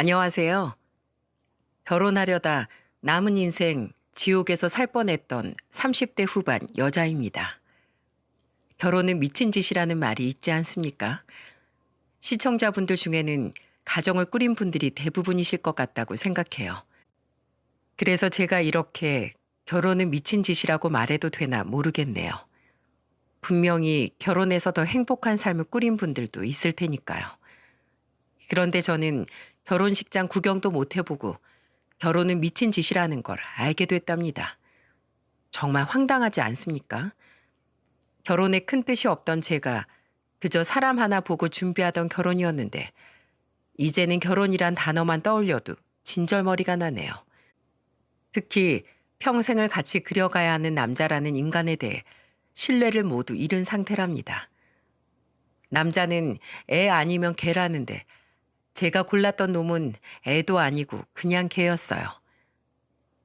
안녕하세요. 결혼하려다 남은 인생 지옥에서 살 뻔했던 30대 후반 여자입니다. 결혼은 미친 짓이라는 말이 있지 않습니까? 시청자분들 중에는 가정을 꾸린 분들이 대부분이실 것 같다고 생각해요. 그래서 제가 이렇게 결혼은 미친 짓이라고 말해도 되나 모르겠네요. 분명히 결혼해서 더 행복한 삶을 꾸린 분들도 있을 테니까요. 그런데 저는 결혼식장 구경도 못 해보고 결혼은 미친 짓이라는 걸 알게 됐답니다. 정말 황당하지 않습니까? 결혼에 큰 뜻이 없던 제가 그저 사람 하나 보고 준비하던 결혼이었는데 이제는 결혼이란 단어만 떠올려도 진절머리가 나네요. 특히 평생을 같이 그려가야 하는 남자라는 인간에 대해 신뢰를 모두 잃은 상태랍니다. 남자는 애 아니면 개라는데 제가 골랐던 놈은 애도 아니고 그냥 개였어요.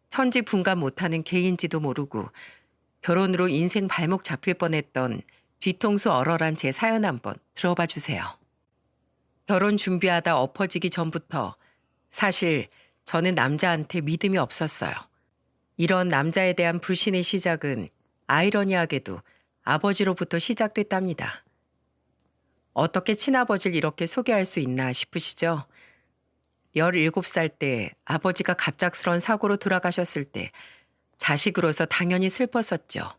천지분간 못하는 개인지도 모르고 결혼으로 인생 발목 잡힐 뻔했던 뒤통수 얼얼한 제 사연 한번 들어봐 주세요. 결혼 준비하다 엎어지기 전부터 사실 저는 남자한테 믿음이 없었어요. 이런 남자에 대한 불신의 시작은 아이러니하게도 아버지로부터 시작됐답니다. 어떻게 친아버지를 이렇게 소개할 수 있나 싶으시죠? 17살 때 아버지가 갑작스런 사고로 돌아가셨을 때 자식으로서 당연히 슬펐었죠.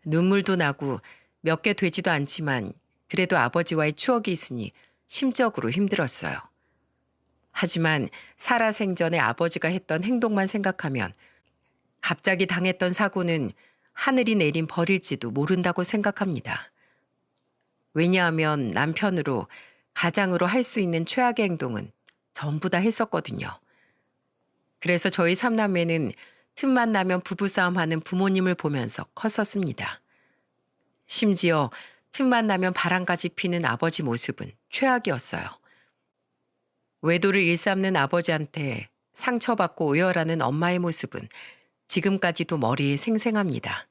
눈물도 나고 몇 개 되지도 않지만 그래도 아버지와의 추억이 있으니 심적으로 힘들었어요. 하지만 살아생전에 아버지가 했던 행동만 생각하면 갑자기 당했던 사고는 하늘이 내린 벌일지도 모른다고 생각합니다. 왜냐하면 남편으로 가장으로 할 수 있는 최악의 행동은 전부 다 했었거든요. 그래서 저희 삼남매는 틈만 나면 부부싸움하는 부모님을 보면서 컸었습니다. 심지어 틈만 나면 바람까지 피는 아버지 모습은 최악이었어요. 외도를 일삼는 아버지한테 상처받고 오열하는 엄마의 모습은 지금까지도 머리에 생생합니다.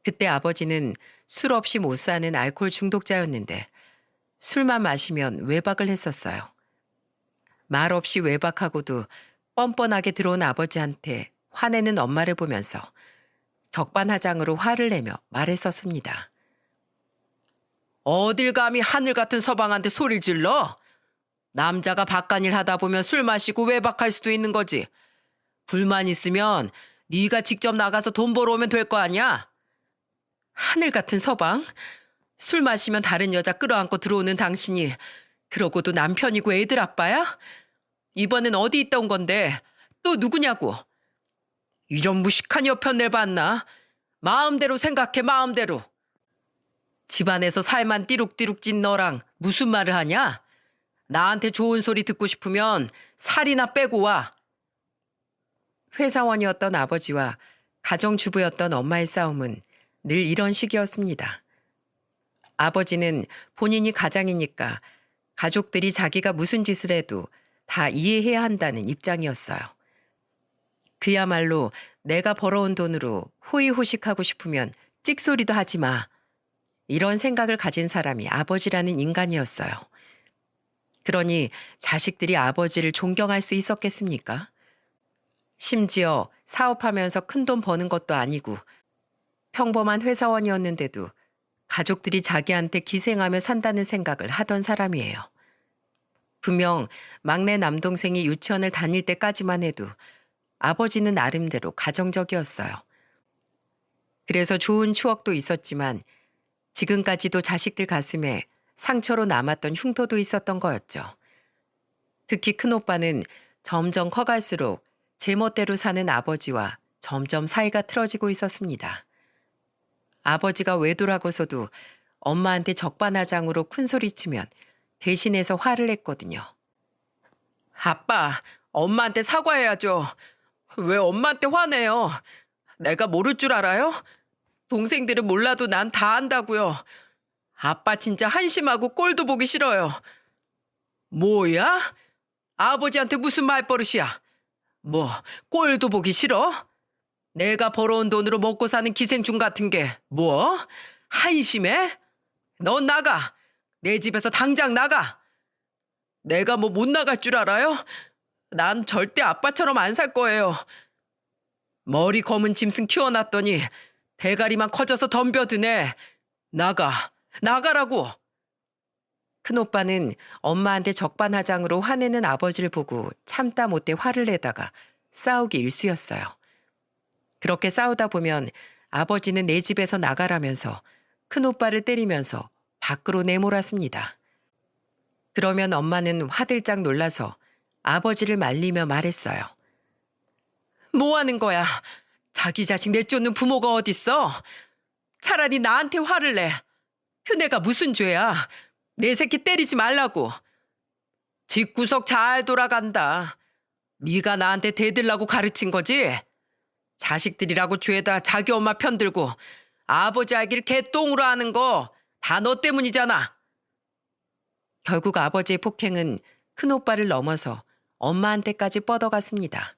그때 아버지는 술 없이 못 사는 알코올 중독자였는데 술만 마시면 외박을 했었어요. 말 없이 외박하고도 뻔뻔하게 들어온 아버지한테 화내는 엄마를 보면서 적반하장으로 화를 내며 말했었습니다. 어딜 감히 하늘 같은 서방한테 소리를 질러? 남자가 바깥일 하다 보면 술 마시고 외박할 수도 있는 거지. 불만 있으면 네가 직접 나가서 돈 벌어오면 될 거 아니야? 하늘 같은 서방? 술 마시면 다른 여자 끌어안고 들어오는 당신이 그러고도 남편이고 애들 아빠야? 이번엔 어디 있다 온 건데 또 누구냐고? 이런 무식한 여편 내봤나? 마음대로 생각해 마음대로. 집안에서 살만 띠룩띠룩 찐 너랑 무슨 말을 하냐? 나한테 좋은 소리 듣고 싶으면 살이나 빼고 와. 회사원이었던 아버지와 가정주부였던 엄마의 싸움은 늘 이런 식이었습니다. 아버지는 본인이 가장이니까 가족들이 자기가 무슨 짓을 해도 다 이해해야 한다는 입장이었어요. 그야말로 내가 벌어온 돈으로 호의호식하고 싶으면 찍소리도 하지 마. 이런 생각을 가진 사람이 아버지라는 인간이었어요. 그러니 자식들이 아버지를 존경할 수 있었겠습니까? 심지어 사업하면서 큰돈 버는 것도 아니고 평범한 회사원이었는데도 가족들이 자기한테 기생하며 산다는 생각을 하던 사람이에요. 분명 막내 남동생이 유치원을 다닐 때까지만 해도 아버지는 나름대로 가정적이었어요. 그래서 좋은 추억도 있었지만 지금까지도 자식들 가슴에 상처로 남았던 흉터도 있었던 거였죠. 특히 큰오빠는 점점 커갈수록 제멋대로 사는 아버지와 점점 사이가 틀어지고 있었습니다. 아버지가 외도라고서도 엄마한테 적반하장으로 큰소리치면 대신해서 화를 냈거든요. 아빠, 엄마한테 사과해야죠. 왜 엄마한테 화내요? 내가 모를 줄 알아요? 동생들은 몰라도 난 다 안다고요. 아빠 진짜 한심하고 꼴도 보기 싫어요. 뭐야? 아버지한테 무슨 말버릇이야? 뭐 꼴도 보기 싫어? 내가 벌어온 돈으로 먹고 사는 기생충 같은 게 뭐? 한심해? 넌 나가. 내 집에서 당장 나가. 내가 뭐 못 나갈 줄 알아요? 난 절대 아빠처럼 안 살 거예요. 머리 검은 짐승 키워놨더니 대가리만 커져서 덤벼드네. 나가라고. 큰오빠는 엄마한테 적반하장으로 화내는 아버지를 보고 참다 못해 화를 내다가 싸우기 일쑤였어요. 그렇게 싸우다 보면 아버지는 내 집에서 나가라면서 큰오빠를 때리면서 밖으로 내몰았습니다. 그러면 엄마는 화들짝 놀라서 아버지를 말리며 말했어요. 뭐 하는 거야? 자기 자식 내쫓는 부모가 어딨어? 차라리 나한테 화를 내. 큰애가 무슨 죄야? 내 새끼 때리지 말라고. 집구석 잘 돌아간다. 네가 나한테 대들라고 가르친 거지? 자식들이라고 죄다 자기 엄마 편들고 아버지 알기를 개똥으로 하는 거 다 너 때문이잖아. 결국 아버지의 폭행은 큰오빠를 넘어서 엄마한테까지 뻗어갔습니다.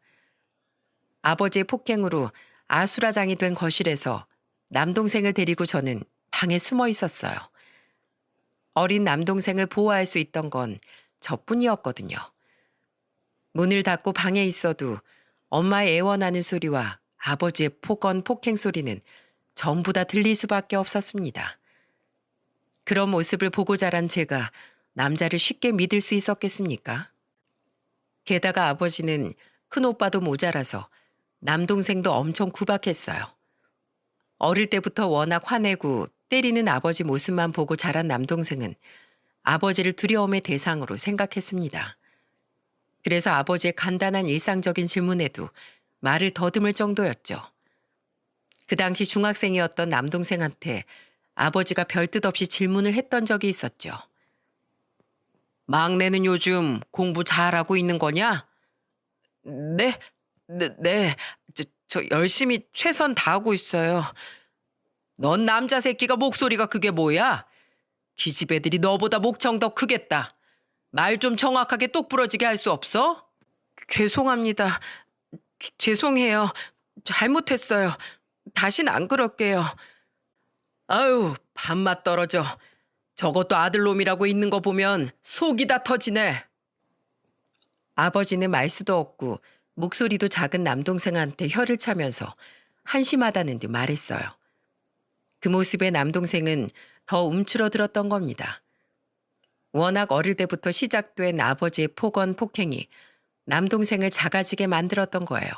아버지의 폭행으로 아수라장이 된 거실에서 남동생을 데리고 저는 방에 숨어 있었어요. 어린 남동생을 보호할 수 있던 건 저뿐이었거든요. 문을 닫고 방에 있어도 엄마의 애원하는 소리와 아버지의 폭언 폭행 소리는 전부 다 들릴 수밖에 없었습니다. 그런 모습을 보고 자란 제가 남자를 쉽게 믿을 수 있었겠습니까? 게다가 아버지는 큰오빠도 모자라서 남동생도 엄청 구박했어요. 어릴 때부터 워낙 화내고 때리는 아버지 모습만 보고 자란 남동생은 아버지를 두려움의 대상으로 생각했습니다. 그래서 아버지의 간단한 일상적인 질문에도 말을 더듬을 정도였죠. 그 당시 중학생이었던 남동생한테 아버지가 별뜻 없이 질문을 했던 적이 있었죠. 막내는 요즘 공부 잘하고 있는 거냐? 네. 저 열심히 최선 다하고 있어요. 넌 남자 새끼가 목소리가 그게 뭐야? 기집 애들이 너보다 목청 더 크겠다. 말 좀 정확하게 똑부러지게 할 수 없어? 죄송합니다. 죄송해요. 잘못했어요. 다신 안 그럴게요. 아유, 밥맛 떨어져. 저것도 아들놈이라고 있는 거 보면 속이 다 터지네. 아버지는 말수도 없고 목소리도 작은 남동생한테 혀를 차면서 한심하다는 듯 말했어요. 그 모습에 남동생은 더 움츠러들었던 겁니다. 워낙 어릴 때부터 시작된 아버지의 폭언 폭행이 남동생을 작아지게 만들었던 거예요.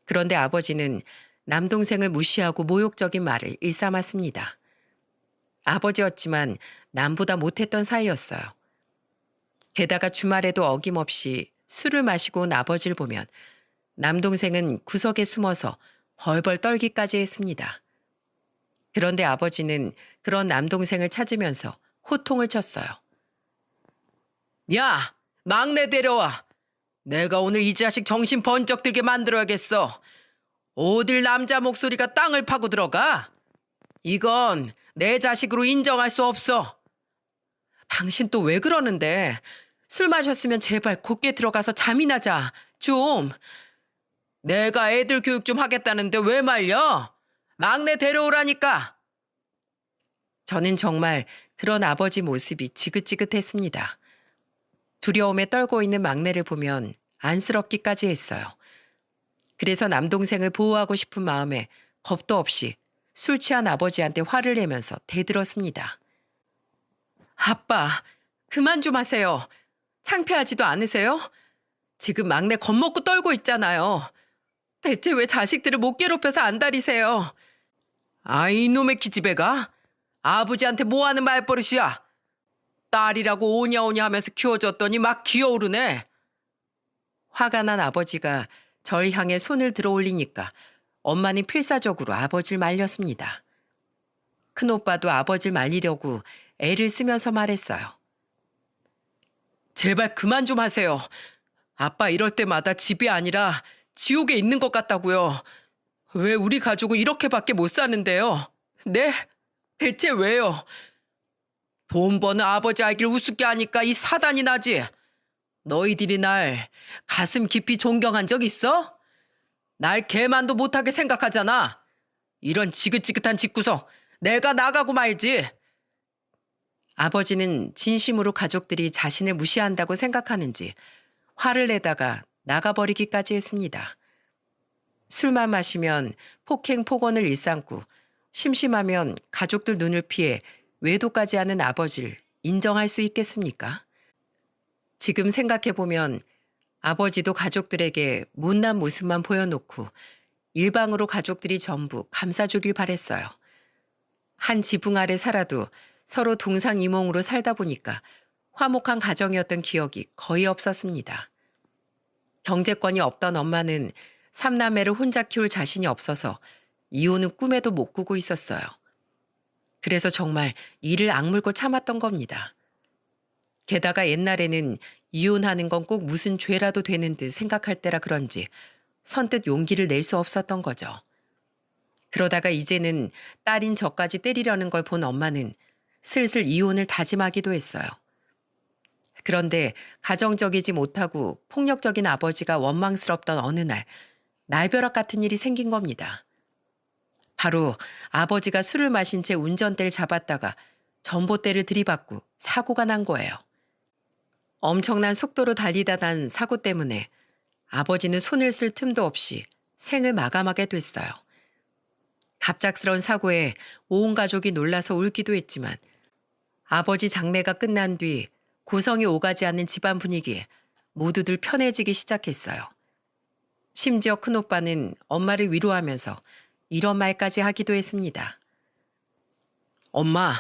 그런데 아버지는 남동생을 무시하고 모욕적인 말을 일삼았습니다. 아버지였지만 남보다 못했던 사이였어요. 게다가 주말에도 어김없이 술을 마시고 온 아버지를 보면 남동생은 구석에 숨어서 벌벌 떨기까지 했습니다. 그런데 아버지는 그런 남동생을 찾으면서 호통을 쳤어요. 야, 막내 데려와. 내가 오늘 이 자식 정신 번쩍 들게 만들어야겠어. 어딜 남자 목소리가 땅을 파고 들어가? 이건 내 자식으로 인정할 수 없어. 당신 또 왜 그러는데? 술 마셨으면 제발 곱게 들어가서 잠이나 자. 좀. 내가 애들 교육 좀 하겠다는데 왜 말려? 막내 데려오라니까. 저는 정말 그런 아버지 모습이 지긋지긋했습니다. 두려움에 떨고 있는 막내를 보면 안쓰럽기까지 했어요. 그래서 남동생을 보호하고 싶은 마음에 겁도 없이 술 취한 아버지한테 화를 내면서 대들었습니다. 아빠, 그만 좀 하세요. 창피하지도 않으세요? 지금 막내 겁먹고 떨고 있잖아요. 대체 왜 자식들을 못 괴롭혀서 안달이세요? 아, 이놈의 기집애가 아버지한테 뭐하는 말버릇이야. 딸이라고 오냐오냐 하면서 키워줬더니 막 기어오르네. 화가 난 아버지가 절 향해 손을 들어 올리니까 엄마는 필사적으로 아버지를 말렸습니다. 큰오빠도 아버지를 말리려고 애를 쓰면서 말했어요. 제발 그만 좀 하세요. 아빠 이럴 때마다 집이 아니라 지옥에 있는 것 같다고요. 왜 우리 가족은 이렇게밖에 못 사는데요? 네? 대체 왜요? 돈 버는 아버지 알기를 우습게 하니까 이 사단이 나지. 너희들이 날 가슴 깊이 존경한 적 있어? 날 개만도 못하게 생각하잖아. 이런 지긋지긋한 집구석 내가 나가고 말지. 아버지는 진심으로 가족들이 자신을 무시한다고 생각하는지 화를 내다가 나가버리기까지 했습니다. 술만 마시면 폭행 폭언을 일삼고 심심하면 가족들 눈을 피해 외도까지 하는 아버지를 인정할 수 있겠습니까? 지금 생각해보면 아버지도 가족들에게 못난 모습만 보여놓고 일방으로 가족들이 전부 감싸주길 바랬어요. 한 지붕 아래 살아도 서로 동상이몽으로 살다 보니까 화목한 가정이었던 기억이 거의 없었습니다. 경제권이 없던 엄마는 삼남매를 혼자 키울 자신이 없어서 이혼은 꿈에도 못 꾸고 있었어요. 그래서 정말 이를 악물고 참았던 겁니다. 게다가 옛날에는 이혼하는 건 꼭 무슨 죄라도 되는 듯 생각할 때라 그런지 선뜻 용기를 낼 수 없었던 거죠. 그러다가 이제는 딸인 저까지 때리려는 걸 본 엄마는 슬슬 이혼을 다짐하기도 했어요. 그런데 가정적이지 못하고 폭력적인 아버지가 원망스럽던 어느 날 날벼락 같은 일이 생긴 겁니다. 바로 아버지가 술을 마신 채 운전대를 잡았다가 전봇대를 들이받고 사고가 난 거예요. 엄청난 속도로 달리다 난 사고 때문에 아버지는 손을 쓸 틈도 없이 생을 마감하게 됐어요. 갑작스러운 사고에 온 가족이 놀라서 울기도 했지만 아버지 장례가 끝난 뒤 고성이 오가지 않는 집안 분위기에 모두들 편해지기 시작했어요. 심지어 큰오빠는 엄마를 위로하면서 이런 말까지 하기도 했습니다. 엄마,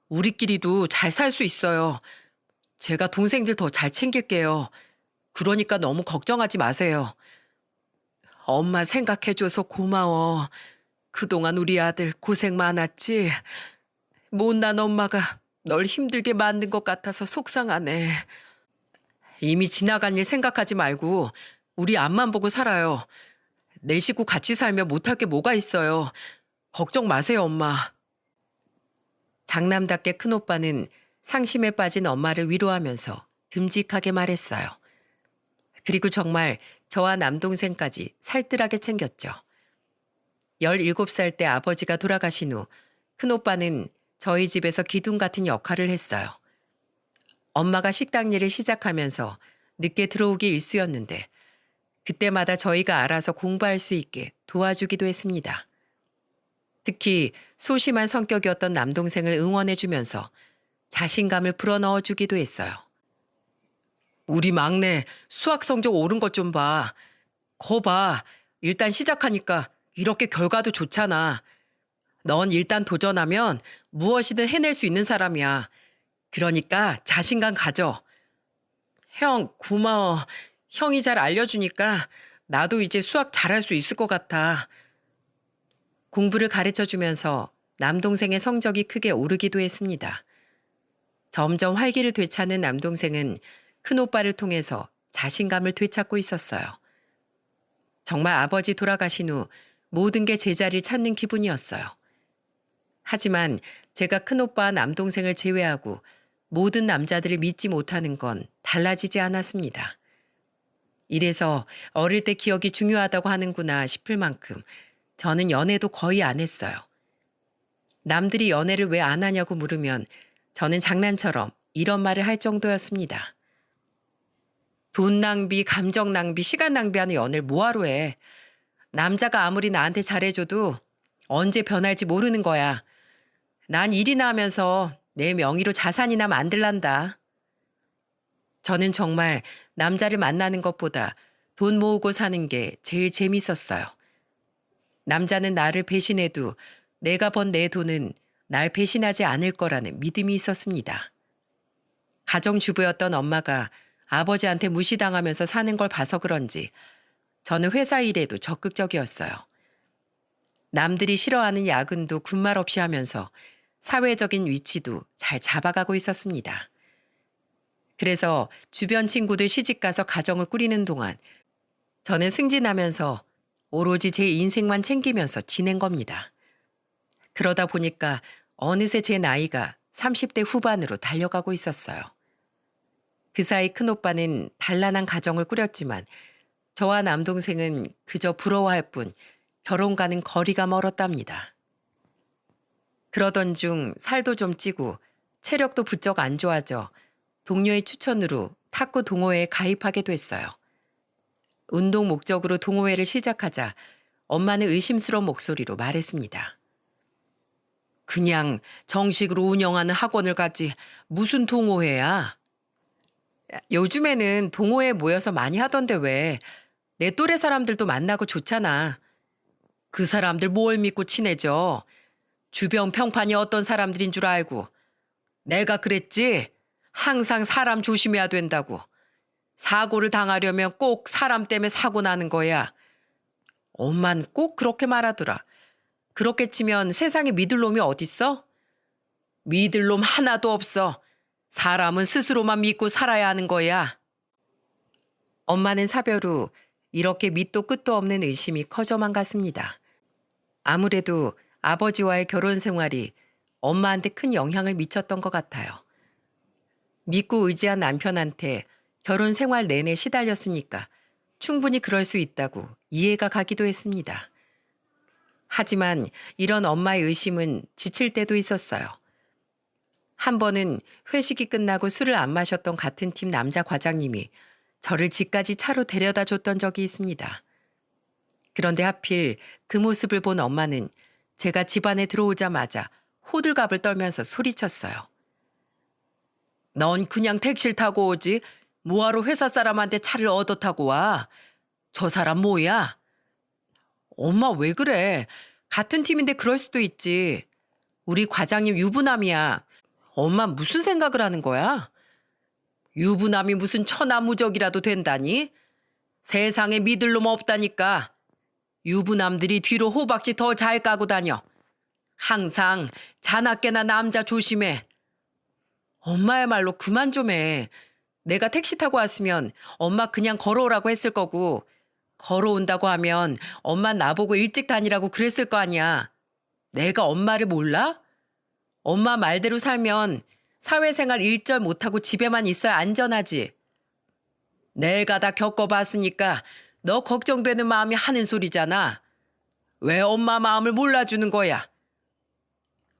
우리끼리도 잘 살 수 있어요. 제가 동생들 더 잘 챙길게요. 그러니까 너무 걱정하지 마세요. 엄마 생각해줘서 고마워. 그동안 우리 아들 고생 많았지? 못난 엄마가 널 힘들게 만든 것 같아서 속상하네. 이미 지나간 일 생각하지 말고 우리 앞만 보고 살아요. 내 식구 같이 살면 못할 게 뭐가 있어요. 걱정 마세요, 엄마. 장남답게 큰오빠는 상심에 빠진 엄마를 위로하면서 듬직하게 말했어요. 그리고 정말 저와 남동생까지 살뜰하게 챙겼죠. 17살 때 아버지가 돌아가신 후 큰오빠는 저희 집에서 기둥 같은 역할을 했어요. 엄마가 식당 일을 시작하면서 늦게 들어오기 일쑤였는데 그때마다 저희가 알아서 공부할 수 있게 도와주기도 했습니다. 특히 소심한 성격이었던 남동생을 응원해주면서 자신감을 불어넣어주기도 했어요. 우리 막내 수학 성적 오른 것 좀 봐. 거 봐. 일단 시작하니까 이렇게 결과도 좋잖아. 넌 일단 도전하면 무엇이든 해낼 수 있는 사람이야. 그러니까 자신감 가져. 형, 고마워. 형이 잘 알려주니까 나도 이제 수학 잘할 수 있을 것 같아. 공부를 가르쳐주면서 남동생의 성적이 크게 오르기도 했습니다. 점점 활기를 되찾는 남동생은 큰오빠를 통해서 자신감을 되찾고 있었어요. 정말 아버지 돌아가신 후 모든 게 제자리를 찾는 기분이었어요. 하지만 제가 큰오빠와 남동생을 제외하고 모든 남자들을 믿지 못하는 건 달라지지 않았습니다. 이래서 어릴 때 기억이 중요하다고 하는구나 싶을 만큼 저는 연애도 거의 안 했어요. 남들이 연애를 왜 안 하냐고 물으면 저는 장난처럼 이런 말을 할 정도였습니다. 돈 낭비, 감정 낭비, 시간 낭비하는 연애를 뭐하러 해. 남자가 아무리 나한테 잘해줘도 언제 변할지 모르는 거야. 난 일이나 하면서 내 명의로 자산이나 만들란다. 저는 정말 남자를 만나는 것보다 돈 모으고 사는 게 제일 재밌었어요. 남자는 나를 배신해도 내가 번 내 돈은 날 배신하지 않을 거라는 믿음이 있었습니다. 가정주부였던 엄마가 아버지한테 무시당하면서 사는 걸 봐서 그런지 저는 회사 일에도 적극적이었어요. 남들이 싫어하는 야근도 군말 없이 하면서 사회적인 위치도 잘 잡아가고 있었습니다. 그래서 주변 친구들 시집가서 가정을 꾸리는 동안 저는 승진하면서 오로지 제 인생만 챙기면서 지낸 겁니다. 그러다 보니까 어느새 제 나이가 30대 후반으로 달려가고 있었어요. 그 사이 큰오빠는 단란한 가정을 꾸렸지만 저와 남동생은 그저 부러워할 뿐 결혼과는 거리가 멀었답니다. 그러던 중 살도 좀 찌고 체력도 부쩍 안 좋아져 동료의 추천으로 탁구 동호회에 가입하게 됐어요. 운동 목적으로 동호회를 시작하자 엄마는 의심스러운 목소리로 말했습니다. 그냥 정식으로 운영하는 학원을 가지 무슨 동호회야? 요즘에는 동호회에 모여서 많이 하던데 왜? 내 또래 사람들도 만나고 좋잖아. 그 사람들 뭘 믿고 친해져? 주변 평판이 어떤 사람들인 줄 알고. 내가 그랬지? 항상 사람 조심해야 된다고. 사고를 당하려면 꼭 사람 때문에 사고 나는 거야. 엄만 꼭 그렇게 말하더라. 그렇게 치면 세상에 믿을 놈이 어딨어? 믿을 놈 하나도 없어. 사람은 스스로만 믿고 살아야 하는 거야. 엄마는 사별 후 이렇게 밑도 끝도 없는 의심이 커져만 갔습니다. 아무래도 아버지와의 결혼 생활이 엄마한테 큰 영향을 미쳤던 것 같아요. 믿고 의지한 남편한테 결혼 생활 내내 시달렸으니까 충분히 그럴 수 있다고 이해가 가기도 했습니다. 하지만 이런 엄마의 의심은 지칠 때도 있었어요. 한 번은 회식이 끝나고 술을 안 마셨던 같은 팀 남자 과장님이 저를 집까지 차로 데려다 줬던 적이 있습니다. 그런데 하필 그 모습을 본 엄마는 제가 집 안에 들어오자마자 호들갑을 떨면서 소리쳤어요. 넌 그냥 택시를 타고 오지 뭐하러 회사 사람한테 차를 얻어 타고 와. 저 사람 뭐야? 엄마 왜 그래? 같은 팀인데 그럴 수도 있지. 우리 과장님 유부남이야. 엄마 무슨 생각을 하는 거야? 유부남이 무슨 천하무적이라도 된다니? 세상에 믿을 놈 없다니까. 유부남들이 뒤로 호박씨 더 잘 까고 다녀. 항상 자나깨나 남자 조심해. 엄마야말로 그만 좀 해. 내가 택시 타고 왔으면 엄마 그냥 걸어오라고 했을 거고 걸어온다고 하면 엄마 나보고 일찍 다니라고 그랬을 거 아니야. 내가 엄마를 몰라? 엄마 말대로 살면 사회생활 일절 못하고 집에만 있어야 안전하지. 내가 다 겪어봤으니까 너 걱정되는 마음이 하는 소리잖아. 왜 엄마 마음을 몰라주는 거야?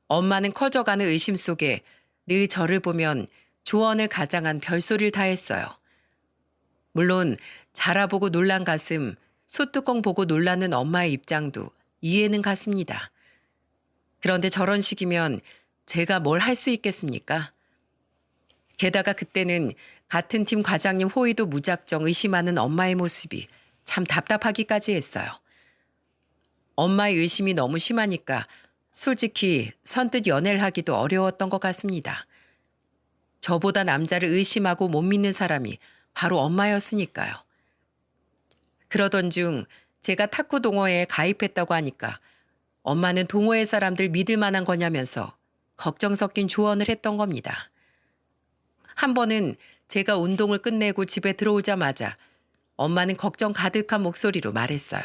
엄마는 커져가는 의심 속에 늘 저를 보면 조언을 가장한 별소리를 다 했어요. 물론 자라보고 놀란 가슴, 소뚜껑 보고 놀라는 엄마의 입장도 이해는 갔습니다. 그런데 저런 식이면 제가 뭘 할 수 있겠습니까? 게다가 그때는 같은 팀 과장님 호의도 무작정 의심하는 엄마의 모습이 참 답답하기까지 했어요. 엄마의 의심이 너무 심하니까 솔직히 선뜻 연애를 하기도 어려웠던 것 같습니다. 저보다 남자를 의심하고 못 믿는 사람이 바로 엄마였으니까요. 그러던 중 제가 탁구 동호회에 가입했다고 하니까 엄마는 동호회 사람들 믿을 만한 거냐면서 걱정 섞인 조언을 했던 겁니다. 한 번은 제가 운동을 끝내고 집에 들어오자마자 엄마는 걱정 가득한 목소리로 말했어요.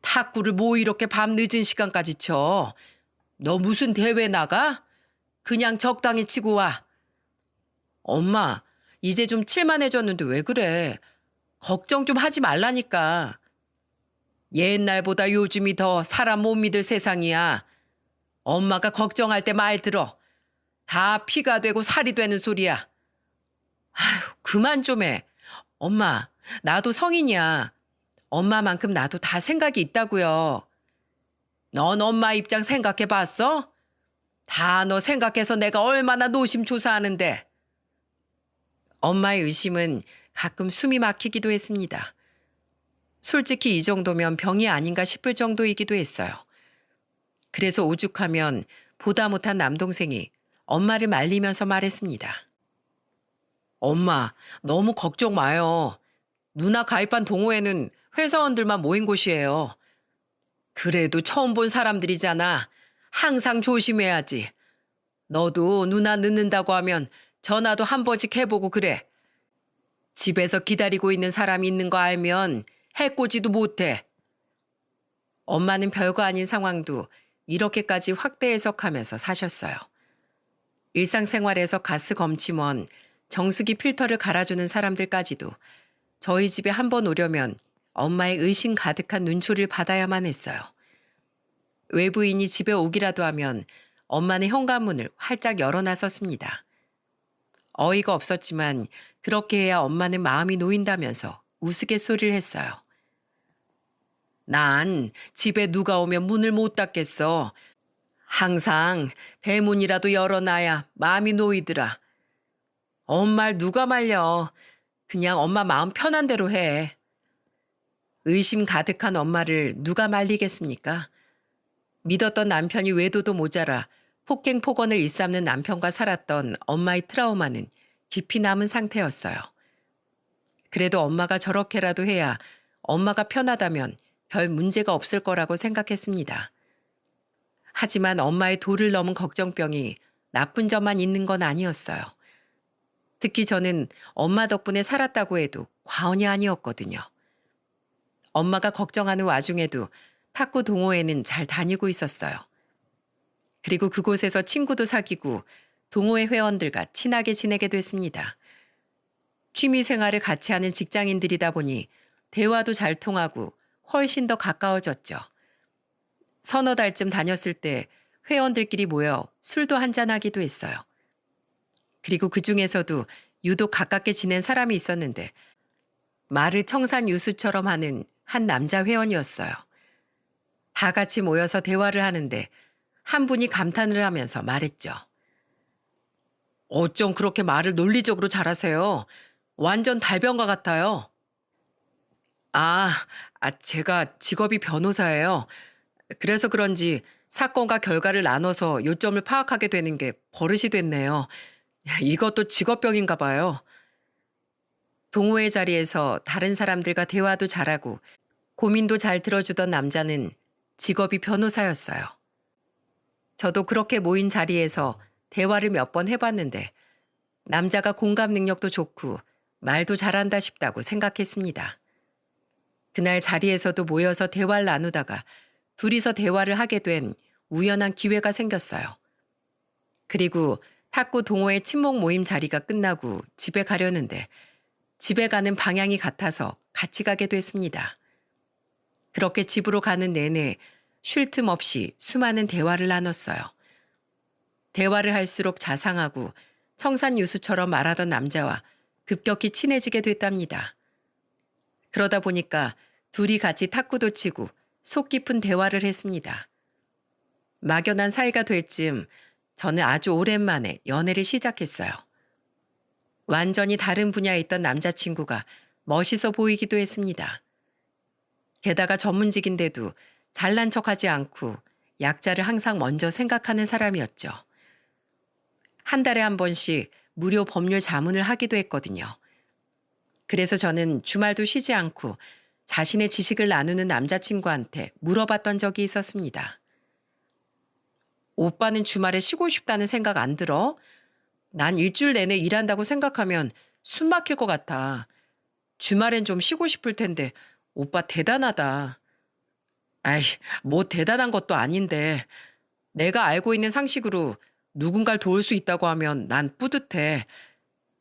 탁구를 뭐 이렇게 밤 늦은 시간까지 쳐? 너 무슨 대회 나가? 그냥 적당히 치고 와. 엄마, 이제 좀 칠만해졌는데 왜 그래? 걱정 좀 하지 말라니까. 옛날보다 요즘이 더 사람 못 믿을 세상이야. 엄마가 걱정할 때 말 들어. 다 피가 되고 살이 되는 소리야. 아휴, 그만 좀 해. 엄마, 나도 성인이야. 엄마만큼 나도 다 생각이 있다고요. 넌 엄마 입장 생각해 봤어? 다 너 생각해서 내가 얼마나 노심초사하는데. 엄마의 의심은 가끔 숨이 막히기도 했습니다. 솔직히 이 정도면 병이 아닌가 싶을 정도이기도 했어요. 그래서 오죽하면 보다 못한 남동생이 엄마를 말리면서 말했습니다. 엄마, 너무 걱정 마요. 누나 가입한 동호회는 회사원들만 모인 곳이에요. 그래도 처음 본 사람들이잖아. 항상 조심해야지. 너도 누나 늦는다고 하면 전화도 한 번씩 해보고 그래. 집에서 기다리고 있는 사람이 있는 거 알면 해코지도 못해. 엄마는 별거 아닌 상황도 이렇게까지 확대 해석하면서 사셨어요. 일상생활에서 가스 검침원, 정수기 필터를 갈아주는 사람들까지도 저희 집에 한 번 오려면 엄마의 의심 가득한 눈초리를 받아야만 했어요. 외부인이 집에 오기라도 하면 엄마는 현관문을 활짝 열어놨었습니다. 어이가 없었지만 그렇게 해야 엄마는 마음이 놓인다면서 우스갯소리를 했어요. 난 집에 누가 오면 문을 못 닫겠어. 항상 대문이라도 열어놔야 마음이 놓이더라. 엄마를 누가 말려. 그냥 엄마 마음 편한 대로 해. 의심 가득한 엄마를 누가 말리겠습니까? 믿었던 남편이 외도도 모자라 폭행폭언을 일삼는 남편과 살았던 엄마의 트라우마는 깊이 남은 상태였어요. 그래도 엄마가 저렇게라도 해야 엄마가 편하다면 별 문제가 없을 거라고 생각했습니다. 하지만 엄마의 도를 넘은 걱정병이 나쁜 점만 있는 건 아니었어요. 특히 저는 엄마 덕분에 살았다고 해도 과언이 아니었거든요. 엄마가 걱정하는 와중에도 탁구 동호회는 잘 다니고 있었어요. 그리고 그곳에서 친구도 사귀고 동호회 회원들과 친하게 지내게 됐습니다. 취미 생활을 같이 하는 직장인들이다 보니 대화도 잘 통하고 훨씬 더 가까워졌죠. 서너 달쯤 다녔을 때 회원들끼리 모여 술도 한잔하기도 했어요. 그리고 그 중에서도 유독 가깝게 지낸 사람이 있었는데 말을 청산유수처럼 하는 한 남자 회원이었어요. 다 같이 모여서 대화를 하는데 한 분이 감탄을 하면서 말했죠. 어쩜 그렇게 말을 논리적으로 잘하세요. 완전 달변가 같아요. 제가 직업이 변호사예요. 그래서 그런지 사건과 결과를 나눠서 요점을 파악하게 되는 게 버릇이 됐네요. 이것도 직업병인가 봐요. 동호회 자리에서 다른 사람들과 대화도 잘하고 고민도 잘 들어주던 남자는 직업이 변호사였어요. 저도 그렇게 모인 자리에서 대화를 몇 번 해봤는데 남자가 공감 능력도 좋고 말도 잘한다 싶다고 생각했습니다. 그날 자리에서도 모여서 대화를 나누다가 둘이서 대화를 하게 된 우연한 기회가 생겼어요. 그리고 탁구 동호회 친목 모임 자리가 끝나고 집에 가려는데 집에 가는 방향이 같아서 같이 가게 됐습니다. 그렇게 집으로 가는 내내 쉴 틈 없이 수많은 대화를 나눴어요. 대화를 할수록 자상하고 청산유수처럼 말하던 남자와 급격히 친해지게 됐답니다. 그러다 보니까 둘이 같이 탁구도 치고 속 깊은 대화를 했습니다. 막연한 사이가 될 즈음 저는 아주 오랜만에 연애를 시작했어요. 완전히 다른 분야에 있던 남자친구가 멋있어 보이기도 했습니다. 게다가 전문직인데도 잘난 척하지 않고 약자를 항상 먼저 생각하는 사람이었죠. 한 달에 한 번씩 무료 법률 자문을 하기도 했거든요. 그래서 저는 주말도 쉬지 않고 자신의 지식을 나누는 남자친구한테 물어봤던 적이 있었습니다. 오빠는 주말에 쉬고 싶다는 생각 안 들어? 난 일주일 내내 일한다고 생각하면 숨 막힐 것 같아. 주말엔 좀 쉬고 싶을 텐데 오빠 대단하다. 아이, 뭐 대단한 것도 아닌데 내가 알고 있는 상식으로 누군가를 도울 수 있다고 하면 난 뿌듯해.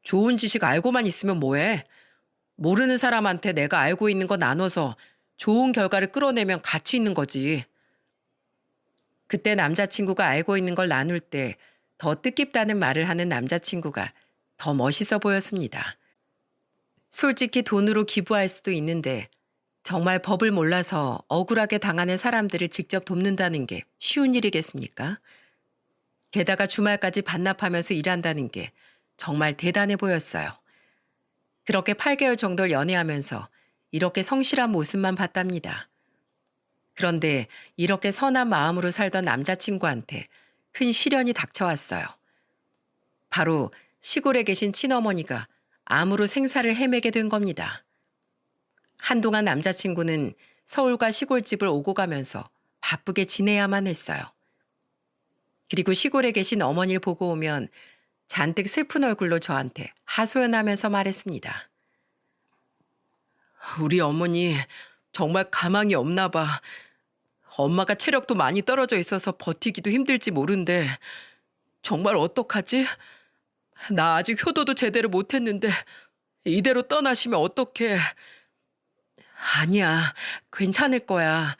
좋은 지식 알고만 있으면 뭐해? 모르는 사람한테 내가 알고 있는 거 나눠서 좋은 결과를 끌어내면 가치 있는 거지. 그때 남자친구가 알고 있는 걸 나눌 때 더 뜻깊다는 말을 하는 남자친구가 더 멋있어 보였습니다. 솔직히 돈으로 기부할 수도 있는데 정말 법을 몰라서 억울하게 당하는 사람들을 직접 돕는다는 게 쉬운 일이겠습니까? 게다가 주말까지 반납하면서 일한다는 게 정말 대단해 보였어요. 그렇게 8개월 정도를 연애하면서 이렇게 성실한 모습만 봤답니다. 그런데 이렇게 선한 마음으로 살던 남자친구한테 큰 시련이 닥쳐왔어요. 바로 시골에 계신 친어머니가 암으로 생사를 헤매게 된 겁니다. 한동안 남자친구는 서울과 시골집을 오고 가면서 바쁘게 지내야만 했어요. 그리고 시골에 계신 어머니를 보고 오면 잔뜩 슬픈 얼굴로 저한테 하소연하면서 말했습니다. 우리 어머니 정말 가망이 없나 봐. 엄마가 체력도 많이 떨어져 있어서 버티기도 힘들지 모른데 정말 어떡하지? 나 아직 효도도 제대로 못했는데 이대로 떠나시면 어떡해. 아니야, 괜찮을 거야.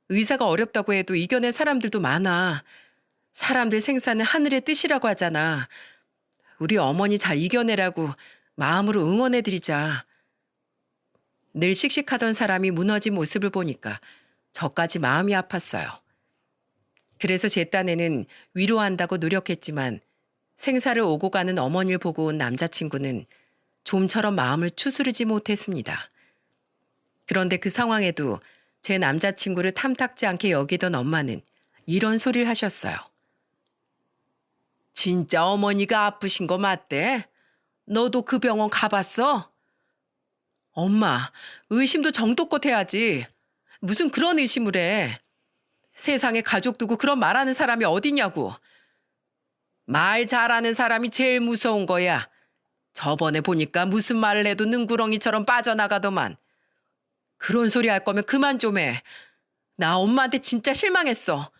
의사가 어렵다고 해도 이겨낸 사람들도 많아. 사람들 생사는 하늘의 뜻이라고 하잖아. 우리 어머니 잘 이겨내라고 마음으로 응원해드리자. 늘 씩씩하던 사람이 무너진 모습을 보니까 저까지 마음이 아팠어요. 그래서 제 딴에는 위로한다고 노력했지만 생사를 오고 가는 어머니를 보고 온 남자친구는 좀처럼 마음을 추스르지 못했습니다. 그런데 그 상황에도 제 남자친구를 탐탁지 않게 여기던 엄마는 이런 소리를 하셨어요. 진짜 어머니가 아프신 거 맞대? 너도 그 병원 가봤어? 엄마, 의심도 정도껏 해야지. 무슨 그런 의심을 해. 세상에 가족 두고 그런 말하는 사람이 어디냐고. 말 잘하는 사람이 제일 무서운 거야. 저번에 보니까 무슨 말을 해도 능구렁이처럼 빠져나가더만. 그런 소리 할 거면 그만 좀 해. 나 엄마한테 진짜 실망했어.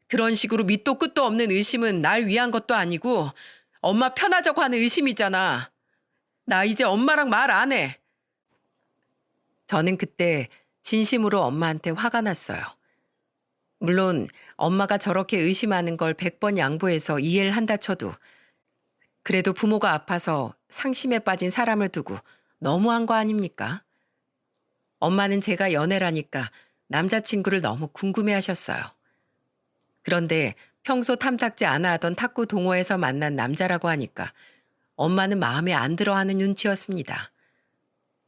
그런 식으로 밑도 끝도 없는 의심은 날 위한 것도 아니고 엄마 편하자고 하는 의심이잖아. 나 이제 엄마랑 말 안 해. 저는 그때 진심으로 엄마한테 화가 났어요. 물론 엄마가 저렇게 의심하는 걸 100번 양보해서 이해를 한다 쳐도 그래도 부모가 아파서 상심에 빠진 사람을 두고 너무한 거 아닙니까? 엄마는 제가 연애라니까 남자친구를 너무 궁금해하셨어요. 그런데 평소 탐탁지 않아 하던 탁구 동호회에서 만난 남자라고 하니까 엄마는 마음에 안 들어하는 눈치였습니다.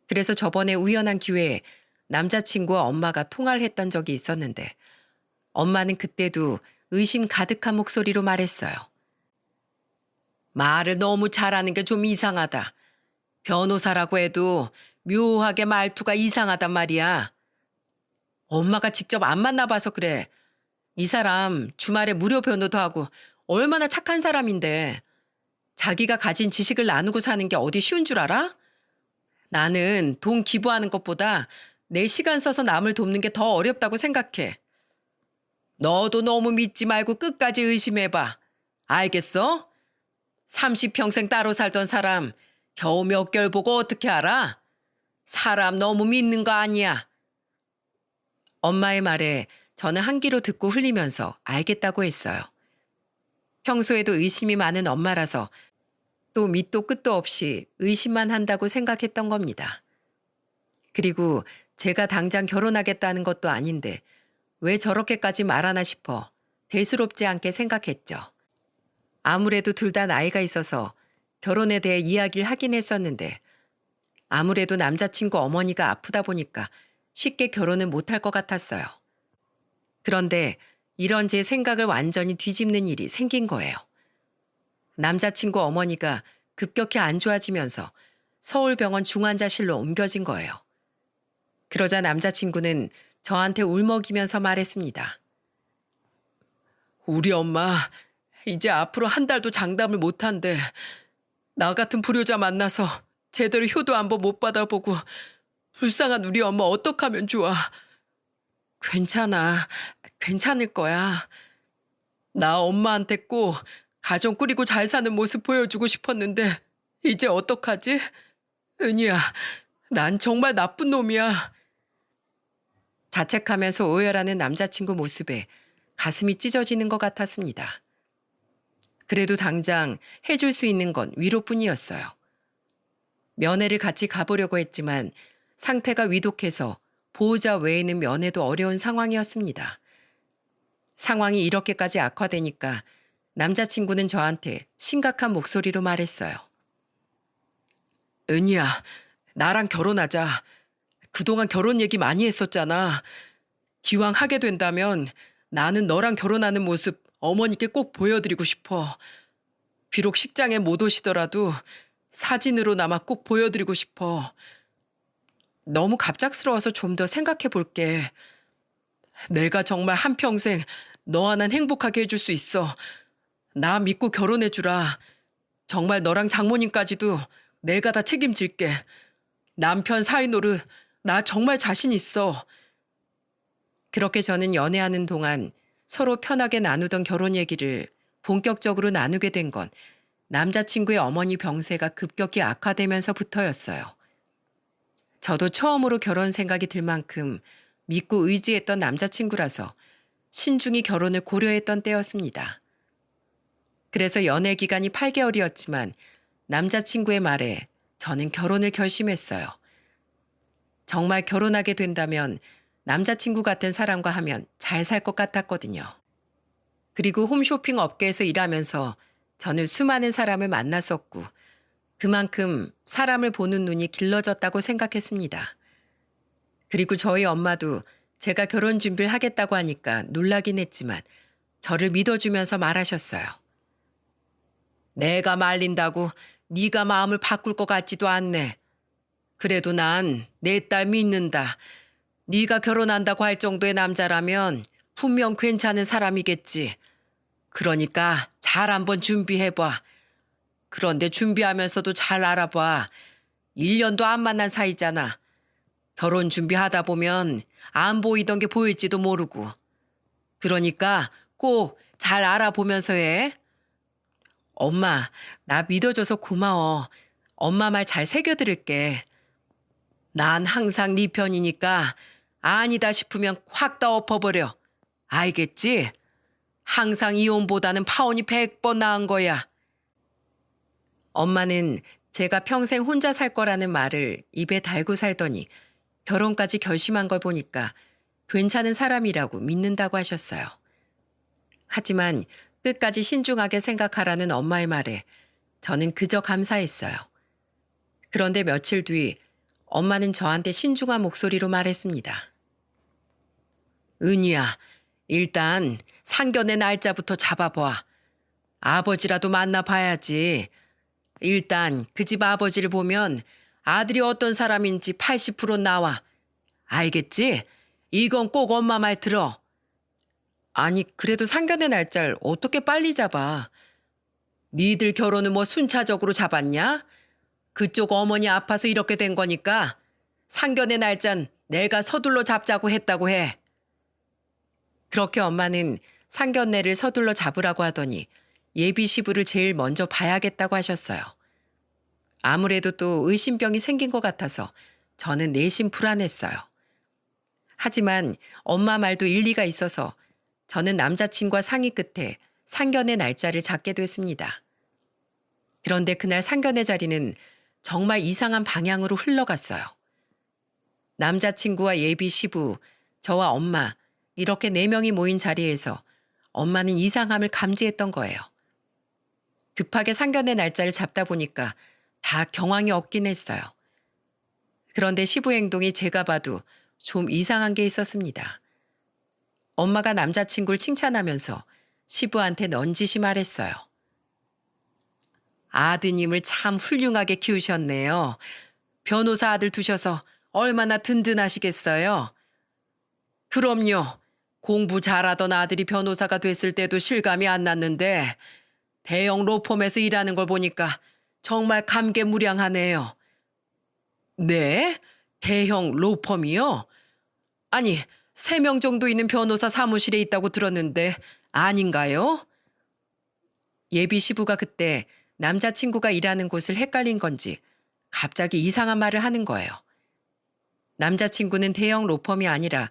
그래서 저번에 우연한 기회에 남자친구와 엄마가 통화를 했던 적이 있었는데 엄마는 그때도 의심 가득한 목소리로 말했어요. 말을 너무 잘하는 게 좀 이상하다. 변호사라고 해도 묘하게 말투가 이상하단 말이야. 엄마가 직접 안 만나봐서 그래. 이 사람 주말에 무료 변호도 하고 얼마나 착한 사람인데 자기가 가진 지식을 나누고 사는 게 어디 쉬운 줄 알아? 나는 돈 기부하는 것보다 내 시간 써서 남을 돕는 게 더 어렵다고 생각해. 너도 너무 믿지 말고 끝까지 의심해봐. 알겠어? 30평생 따로 살던 사람 겨우 몇 개월 보고 어떻게 알아? 사람 너무 믿는 거 아니야. 엄마의 말에 저는 한 귀로 듣고 흘리면서 알겠다고 했어요. 평소에도 의심이 많은 엄마라서 또 밑도 끝도 없이 의심만 한다고 생각했던 겁니다. 그리고 제가 당장 결혼하겠다는 것도 아닌데 왜 저렇게까지 말하나 싶어 대수롭지 않게 생각했죠. 아무래도 둘 다 나이가 있어서 결혼에 대해 이야기를 하긴 했었는데 아무래도 남자친구 어머니가 아프다 보니까 쉽게 결혼은 못할 것 같았어요. 그런데 이런 제 생각을 완전히 뒤집는 일이 생긴 거예요. 남자친구 어머니가 급격히 안 좋아지면서 서울병원 중환자실로 옮겨진 거예요. 그러자 남자친구는 저한테 울먹이면서 말했습니다. 우리 엄마 이제 앞으로 한 달도 장담을 못한대. 나 같은 불효자 만나서 제대로 효도 한번 못 받아보고 불쌍한 우리 엄마 어떡하면 좋아. 괜찮아. 괜찮을 거야. 나 엄마한테 꼭 가정 꾸리고 잘 사는 모습 보여주고 싶었는데 이제 어떡하지? 은희야, 난 정말 나쁜 놈이야. 자책하면서 오열하는 남자친구 모습에 가슴이 찢어지는 것 같았습니다. 그래도 당장 해줄 수 있는 건 위로뿐이었어요. 면회를 같이 가보려고 했지만 상태가 위독해서 보호자 외에는 면회도 어려운 상황이었습니다. 상황이 이렇게까지 악화되니까 남자친구는 저한테 심각한 목소리로 말했어요. 은희야, 나랑 결혼하자. 그동안 결혼 얘기 많이 했었잖아. 기왕 하게 된다면 나는 너랑 결혼하는 모습 어머니께 꼭 보여드리고 싶어. 비록 식장에 못 오시더라도 사진으로나마 꼭 보여드리고 싶어. 너무 갑작스러워서 좀 더 생각해 볼게. 내가 정말 한평생 너 하나는 행복하게 해줄 수 있어. 나 믿고 결혼해 주라. 정말 너랑 장모님까지도 내가 다 책임질게. 남편 사위 노릇 나 정말 자신 있어. 그렇게 저는 연애하는 동안 서로 편하게 나누던 결혼 얘기를 본격적으로 나누게 된 건 남자친구의 어머니 병세가 급격히 악화되면서부터였어요. 저도 처음으로 결혼 생각이 들 만큼 믿고 의지했던 남자친구라서 신중히 결혼을 고려했던 때였습니다. 그래서 연애 기간이 8개월이었지만 남자친구의 말에 저는 결혼을 결심했어요. 정말 결혼하게 된다면 남자친구 같은 사람과 하면 잘 살 것 같았거든요. 그리고 홈쇼핑 업계에서 일하면서 저는 수많은 사람을 만났었고 그만큼 사람을 보는 눈이 길러졌다고 생각했습니다. 그리고 저희 엄마도 제가 결혼 준비를 하겠다고 하니까 놀라긴 했지만 저를 믿어주면서 말하셨어요. 내가 말린다고 네가 마음을 바꿀 것 같지도 않네. 그래도 난 내 딸 믿는다. 네가 결혼한다고 할 정도의 남자라면 분명 괜찮은 사람이겠지. 그러니까 잘 한번 준비해봐. 그런데 준비하면서도 잘 알아봐. 1년도 안 만난 사이잖아. 결혼 준비하다 보면 안 보이던 게 보일지도 모르고. 그러니까 꼭 잘 알아보면서 해. 엄마, 나 믿어줘서 고마워. 엄마 말 잘 새겨들을게. 난 항상 네 편이니까 아니다 싶으면 확 다 엎어버려. 알겠지? 항상 이혼보다는 파혼이 100번 나은 거야. 엄마는 제가 평생 혼자 살 거라는 말을 입에 달고 살더니 결혼까지 결심한 걸 보니까 괜찮은 사람이라고 믿는다고 하셨어요. 하지만 끝까지 신중하게 생각하라는 엄마의 말에 저는 그저 감사했어요. 그런데 며칠 뒤 엄마는 저한테 신중한 목소리로 말했습니다. 은희야, 일단 상견례 날짜부터 잡아봐. 아버지라도 만나봐야지. 일단 그 집 아버지를 보면 아들이 어떤 사람인지 80% 나와. 알겠지? 이건 꼭 엄마 말 들어. 아니, 그래도 상견례 날짜를 어떻게 빨리 잡아? 니들 결혼은 뭐 순차적으로 잡았냐? 그쪽 어머니 아파서 이렇게 된 거니까 상견례 날짜는 내가 서둘러 잡자고 했다고 해. 그렇게 엄마는 상견례를 서둘러 잡으라고 하더니 예비 시부를 제일 먼저 봐야겠다고 하셨어요. 아무래도 또 의심병이 생긴 것 같아서 저는 내심 불안했어요. 하지만 엄마 말도 일리가 있어서 저는 남자친구와 상의 끝에 상견례 날짜를 잡게 됐습니다. 그런데 그날 상견례 자리는 정말 이상한 방향으로 흘러갔어요. 남자친구와 예비 시부, 저와 엄마 이렇게 4명이 모인 자리에서 엄마는 이상함을 감지했던 거예요. 급하게 상견례 날짜를 잡다 보니까 다 경황이 없긴 했어요. 그런데 시부 행동이 제가 봐도 좀 이상한 게 있었습니다. 엄마가 남자친구를 칭찬하면서 시부한테 넌지시 말했어요. 아드님을 참 훌륭하게 키우셨네요. 변호사 아들 두셔서 얼마나 든든하시겠어요. 그럼요. 공부 잘하던 아들이 변호사가 됐을 때도 실감이 안 났는데 대형 로펌에서 일하는 걸 보니까 정말 감개무량하네요. 네? 대형 로펌이요? 아니, 3명 정도 있는 변호사 사무실에 있다고 들었는데 아닌가요? 예비 시부가 그때 남자친구가 일하는 곳을 헷갈린 건지 갑자기 이상한 말을 하는 거예요. 남자친구는 대형 로펌이 아니라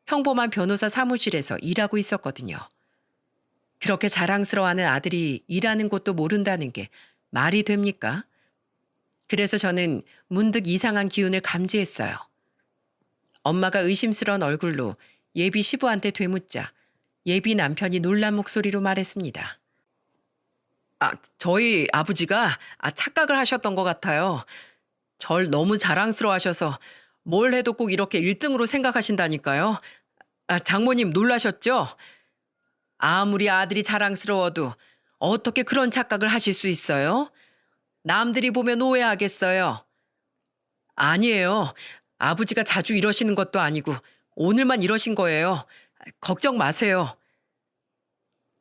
평범한 변호사 사무실에서 일하고 있었거든요. 그렇게 자랑스러워하는 아들이 일하는 곳도 모른다는 게 말이 됩니까? 그래서 저는 문득 이상한 기운을 감지했어요. 엄마가 의심스러운 얼굴로 예비 시부한테 되묻자 예비 남편이 놀란 목소리로 말했습니다. 저희 아버지가 착각을 하셨던 것 같아요. 절 너무 자랑스러워하셔서 뭘 해도 꼭 이렇게 1등으로 생각하신다니까요. 장모님 놀라셨죠? 아무리 아들이 자랑스러워도 어떻게 그런 착각을 하실 수 있어요? 남들이 보면 오해하겠어요. 아니에요. 아버지가 자주 이러시는 것도 아니고 오늘만 이러신 거예요. 걱정 마세요.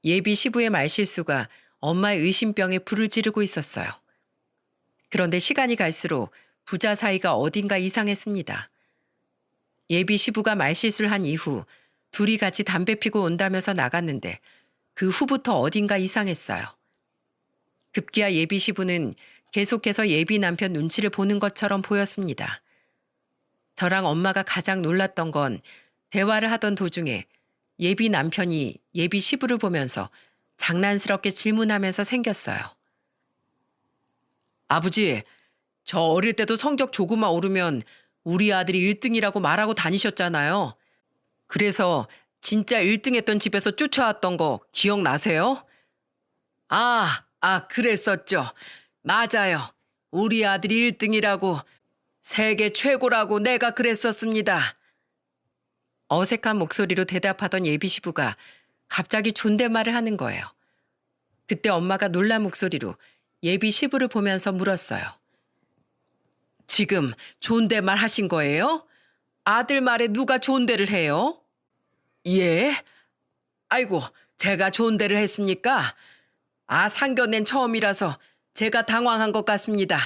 예비 시부의 말실수가 엄마의 의심병에 불을 지르고 있었어요. 그런데 시간이 갈수록 부자 사이가 어딘가 이상했습니다. 예비 시부가 말실수를 한 이후 둘이 같이 담배 피고 온다면서 나갔는데 그 후부터 어딘가 이상했어요. 급기야 예비 시부는 계속해서 예비 남편 눈치를 보는 것처럼 보였습니다. 저랑 엄마가 가장 놀랐던 건 대화를 하던 도중에 예비 남편이 예비 시부를 보면서 장난스럽게 질문하면서 생겼어요. 아버지, 저 어릴 때도 성적 조금만 오르면 우리 아들이 1등이라고 말하고 다니셨잖아요. 그래서 진짜 1등 했던 집에서 쫓아왔던 거 기억나세요? 그랬었죠. 맞아요. 우리 아들이 1등이라고, 세계 최고라고 내가 그랬었습니다. 어색한 목소리로 대답하던 예비 시부가 갑자기 존댓말을 하는 거예요. 그때 엄마가 놀란 목소리로 예비 시부를 보면서 물었어요. 지금 존댓말 하신 거예요? 아들 말에 누가 존대를 해요? 예? 아이고, 제가 존대를 했습니까? 상견례는 처음이라서 제가 당황한 것 같습니다.